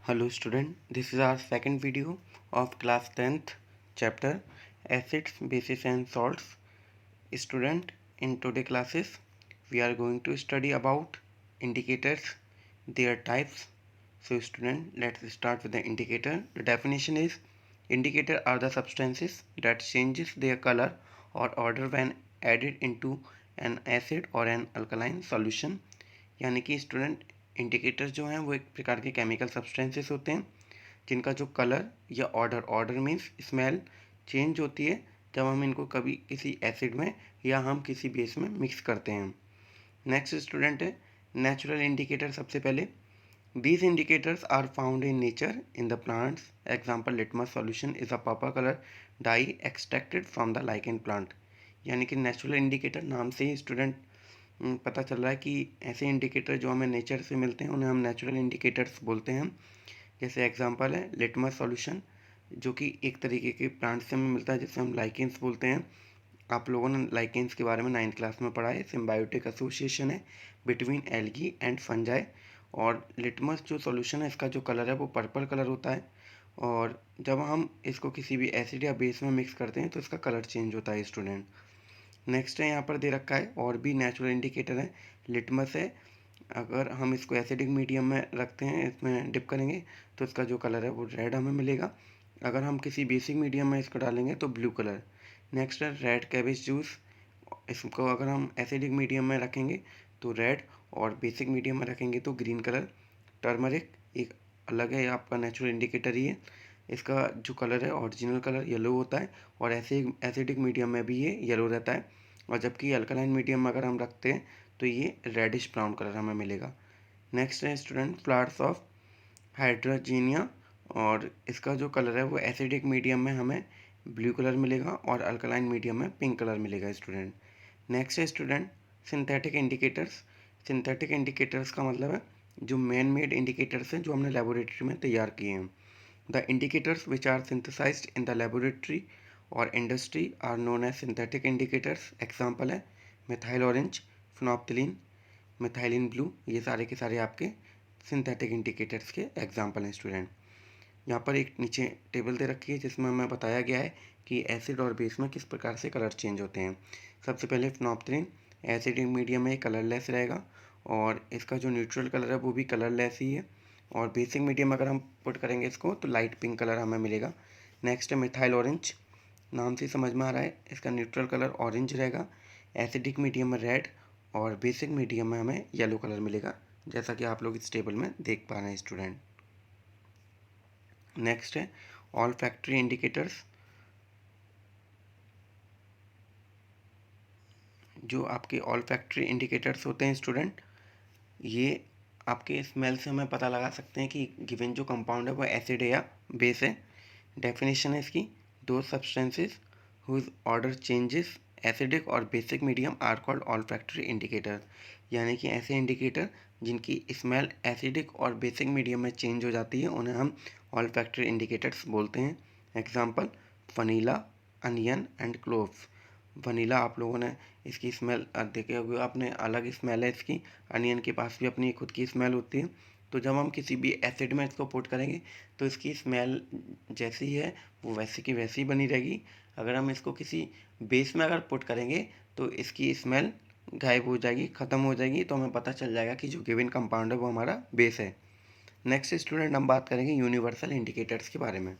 Hello student, this is our second video of class 10th chapter Acids, Bases and Salts. Student, in today classes we are going to study about indicators, their types. So student, let's start with the indicator. The definition is indicator are the substances that changes their color or order when added into an acid or an alkaline solution. यानी कि student indicator जो हैं वो एक प्रकार के chemical substances होते हैं जिनका जो कलर या ऑर्डर मीन्स स्मेल चेंज होती है जब हम इनको कभी किसी एसिड में या हम किसी बेस में मिक्स करते हैं। नेक्स्ट स्टूडेंट है नेचुरल इंडिकेटर। सबसे पहले these indicators are found in nature in the plants. Example litmus solution is a purple colour dye extracted from the lichen plant. यानी कि नेचुरल इंडिकेटर नाम से ही स्टूडेंट पता चल रहा है कि ऐसे इंडिकेटर जो हमें नेचर से मिलते हैं उन्हें हम नेचुरल इंडिकेटर्स बोलते हैं। जैसे एग्जांपल है लिटमस सॉल्यूशन जो कि एक तरीके के प्लांट से हमें मिलता है जिसे हम लाइकेंस बोलते हैं। आप लोगों ने लाइकेंस के बारे में 9th क्लास में पढ़ा है। सिम्बायोटिक एसोसिएशन है बिटवीन एल्गी एंड फंजाई। और लिटमस जो सॉल्यूशन है इसका जो कलर है वो पर्पल कलर होता है और जब हम इसको किसी भी एसिड या बेस में मिक्स करते हैं तो इसका कलर चेंज होता है स्टूडेंट। नेक्स्ट है यहाँ पर दे रखा है और भी नेचुरल इंडिकेटर है। लिटमस है, अगर हम इसको एसिडिक मीडियम में रखते हैं इसमें डिप करेंगे तो इसका जो कलर है वो रेड हमें मिलेगा। अगर हम किसी बेसिक मीडियम में इसको डालेंगे तो ब्लू कलर। नेक्स्ट है रेड कैबेज जूस। इसको अगर हम एसिडिक मीडियम में रखेंगे तो रेड और बेसिक मीडियम में रखेंगे तो ग्रीन कलर। टर्मरिक एक अलग है, आपका नेचुरल इंडिकेटर ही है। इसका जो कलर है ओरिजिनल कलर येलो होता है और ऐसे एसिडिक मीडियम में भी ये येलो रहता है और जबकि अल्कलाइन मीडियम में अगर हम रखते हैं तो ये रेडिश ब्राउन कलर हमें मिलेगा। नेक्स्ट है स्टूडेंट फ्लावर्स ऑफ हाइड्रोजीनिया और इसका जो कलर है वो एसिडिक मीडियम में हमें ब्लू कलर मिलेगा और अल्कलाइन मीडियम में पिंक कलर मिलेगा स्टूडेंट। नेक्स्ट है student synthetic indicators. Synthetic indicators का मतलब है जो मैन मेड इंडिकेटर्स हैं जो हमने लेबोरेटरी में तैयार किए हैं। The indicators which are synthesized in the laboratory और industry are known as synthetic indicators. Example है methyl orange, phenolphthalein, methylene blue. ये सारे के सारे आपके सिंथेटिक इंडिकेटर्स के एग्जाम्पल हैं स्टूडेंट। यहाँ पर एक नीचे टेबल दे रखी है जिसमें हमें बताया गया है कि एसिड और बेस में किस प्रकार से कलर चेंज होते हैं। सबसे पहले फिनोप्थिलीन एसिडिक मीडियम में कलरलेस रहेगा और इसका जो न्यूट्रल कलर है वो भी कलरलेस ही है और बेसिक मीडियम अगर हम पुट करेंगे इसको तो लाइट पिंक कलर हमें मिलेगा। नेक्स्ट है मिथाइल ऑरेंज। नाम से समझ में आ रहा है इसका न्यूट्रल कलर ऑरेंज रहेगा, एसिडिक मीडियम में रेड और बेसिक मीडियम में हमें येलो कलर मिलेगा जैसा कि आप लोग इस टेबल में देख पा रहे हैं स्टूडेंट। नेक्स्ट है ऑल फैक्ट्री इंडिकेटर्स। जो आपके ऑल फैक्ट्री इंडिकेटर्स होते हैं स्टूडेंट ये आपके स्मेल से हमें पता लगा सकते हैं कि गिवन जो कंपाउंड है वो एसिड है या बेस है। डेफिनेशन है इसकी दो substances whose odour changes acidic और basic medium are called olfactory indicator. यानी कि ऐसे इंडिकेटर जिनकी स्मेल एसिडिक और बेसिक मीडियम में चेंज हो जाती है उन्हें हम ऑल फैक्ट्री इंडिकेटर्स बोलते हैं। Example vanilla, onion and cloves. Vanilla आप लोगों ने इसकी स्मेल देखे हुए आपने, अलग स्मेल है इसकी। अनियन के पास भी अपनी खुद की स्मेल होती है। तो जब हम किसी भी एसिड में इसको पुट करेंगे तो इसकी स्मेल जैसी है वो वैसी की वैसी बनी रहेगी। अगर हम इसको किसी बेस में अगर पुट करेंगे तो इसकी स्मेल गायब हो जाएगी, ख़त्म हो जाएगी, तो हमें पता चल जाएगा कि जो गिवन कंपाउंड है वो हमारा बेस है। नेक्स्ट स्टूडेंट हम बात करेंगे यूनिवर्सल इंडिकेटर्स के बारे में।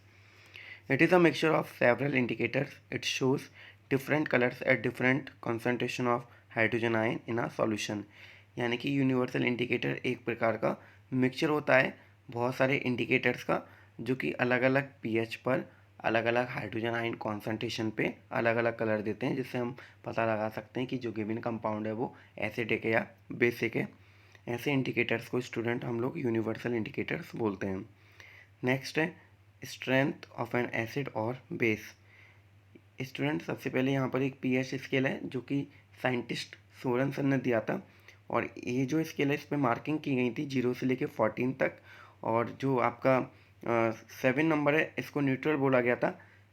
It is a mixture of several indicators. It shows different colors at different concentration of hydrogen ion in a solution. यानी कि यूनिवर्सल इंडिकेटर एक प्रकार का मिक्सचर होता है बहुत सारे इंडिकेटर्स का जो कि अलग अलग पीएच पर अलग अलग हाइड्रोजन आयन कॉन्सेंट्रेशन पे अलग अलग कलर देते हैं जिससे हम पता लगा सकते हैं कि जो गिवन कंपाउंड है वो एसिडिक है या बेसिक है। ऐसे इंडिकेटर्स को स्टूडेंट हम लोग यूनिवर्सल इंडिकेटर्स बोलते हैं। नेक्स्ट है स्ट्रेंथ ऑफ एन एसिड और बेस। स्टूडेंट सबसे पहले यहाँ पर एक पीएच स्केल है जो कि साइंटिस्ट सोरेनसन ने दिया था और ये जो स्केल है इस पर मार्किंग की गई थी 0 से लेकर 14 तक। और जो आपका 7 नंबर है इसको न्यूट्रल बोला गया था।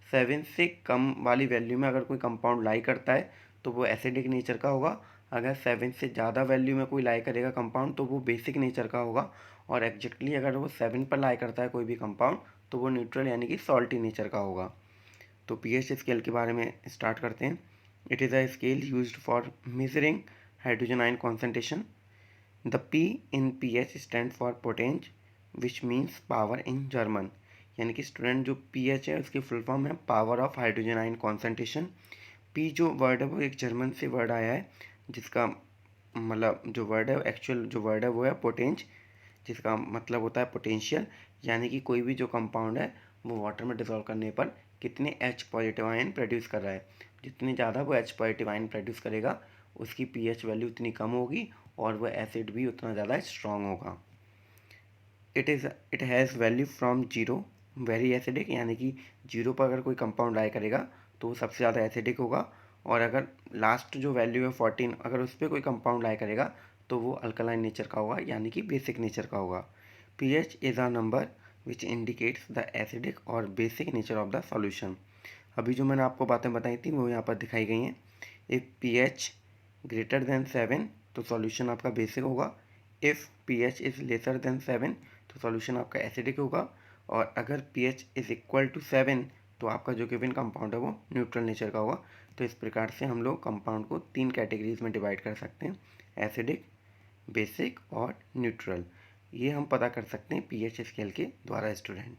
7 से कम वाली वैल्यू में अगर कोई कंपाउंड लाई करता है तो वो एसिडिक नेचर का होगा। अगर 7 से ज़्यादा वैल्यू में कोई लाई करेगा कंपाउंड तो वो बेसिक नेचर का होगा, और एग्जैक्टली अगर वो 7 पर लाई करता है कोई भी कंपाउंड तो वो न्यूट्रल यानी कि सॉल्टी नेचर का होगा। तो पीएच स्केल के बारे में स्टार्ट करते हैं। It is a scale used for measuring hydrogen ion concentration. The P in pH stand for potenz which means power in German. यानी कि स्टूडेंट जो पीएच है उसकी फुल फॉर्म है power of hydrogen ion concentration. P जो word है वो एक जर्मन से वर्ड आया है, जिसका मतलब जो वर्ड है एक्चुअल जो वर्ड है वो है पोटेंज, जिसका मतलब होता है पोटेंशियल। यानी कि कोई भी जो कंपाउंड है वो वाटर में डिसॉल्व करने पर कितने H पॉजिटिव आयन प्रोड्यूस कर रहा है। जितनी ज़्यादा वो H पॉजिटिव आयन प्रोड्यूस करेगा उसकी पीएच वैल्यू उतनी कम होगी और वह एसिड भी उतना ज़्यादा स्ट्रॉन्ग होगा। It has value from zero very acidic, यानी कि जीरो पर अगर कोई कंपाउंड लाई करेगा तो वो सबसे ज़्यादा एसिडिक होगा, और अगर लास्ट जो वैल्यू है 14 अगर उस पर कोई कंपाउंड लाई करेगा तो वो अल्कलाइन नेचर का होगा यानी कि बेसिक नेचर का होगा। PH is a number which indicates the acidic और basic nature of the solution. अभी जो मैंने आपको बातें बताई थी वो यहाँ पर दिखाई गई हैं। इफ़ पीएच ग्रेटर देन 7 तो सॉल्यूशन आपका बेसिक होगा। If pH is lesser than 7 तो सॉल्यूशन आपका एसिडिक होगा, और अगर पीएच इज़ इक्वल टू 7 तो आपका जो गिवन कंपाउंड है वो न्यूट्रल नेचर का होगा। तो इस प्रकार से हम लोग कंपाउंड को 3 कैटेगरीज में डिवाइड कर सकते हैं, एसिडिक, बेसिक और न्यूट्रल। ये हम पता कर सकते हैं पीएच स्केल के द्वारा स्टूडेंट।